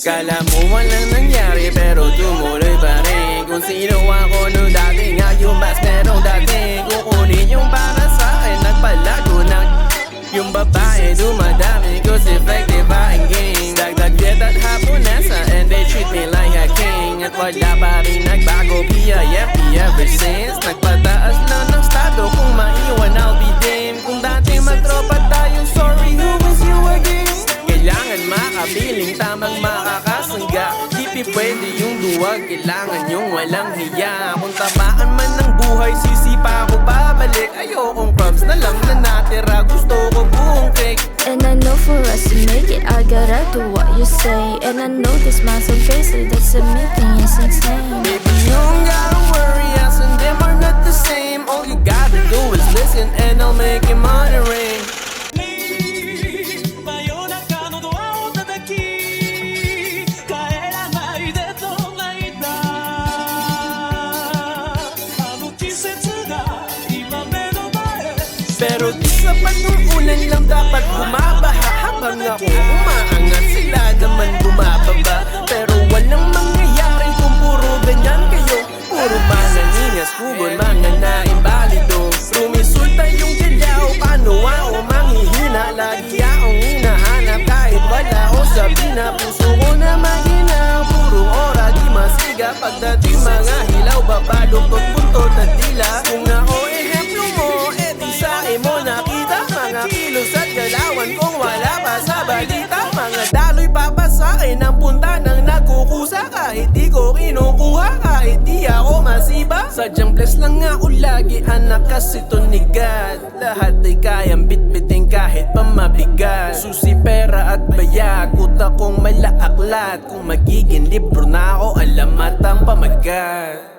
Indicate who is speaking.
Speaker 1: Kala mo walang nangyari pero tumuloy pa rin. Kung sino ako nung dati nga yung mas merong dating. Kukunin yung para sa akin nagpalago ng yung babae dumadami cause effective ang game. Dagdag jet at hapunesa and they treat me like a king. At wala pa rin nagbago PIFP ever since. Nagpataas lang ng estado kung maiwan I'll be damned. Kung dati magtropa tayo sorry who was you again. Kailangan makabiling tamang makakasangga. Di pwede yung duwag, kailangan yung walang hiya. Kung tamaan man ng buhay, sisipa ko pabalik. Ayokong crumbs na lang na natira, gusto ko buong cake.
Speaker 2: And I know for us to make it, I gotta do what you say. And I know this mind's so crazy, that submitting is insane.
Speaker 1: Baby, you don't gotta worry, us and them are not the same. All you gotta do is listen and I'll make your money ring. Pero di sapat nung ulan lang dapat bumabaha. Habang ako umaangat sila naman bumababa. Pero walang mangyayari kung puro ganyan kayo. Puro mga ningas, kugon, mga naimbalido. Rumisulta yung galaw, paano ako manghihina. Lagi akong hinahanap kahit wala o sabi na puso ko na mahina. Puro ora di masiga. Pagdating mga hilaw, babalok at buntot at dila. Kung ako ehemplo mo, mo nakita mga kilos at galawan kung wala pa sa balita. Mga daloy pa ba sa akin ang punta ng nagkukusa. Kahit di ko kinukuha, kahit di ako masiba. Sadyang bless lang ako lagi, anak kasi tunigat. Lahat ay kayang bitbiting kahit pa mabigat. Susi, pera at bayag, utak kong malaaklat. Kung magiging libro na ako, alamat ang pamagat.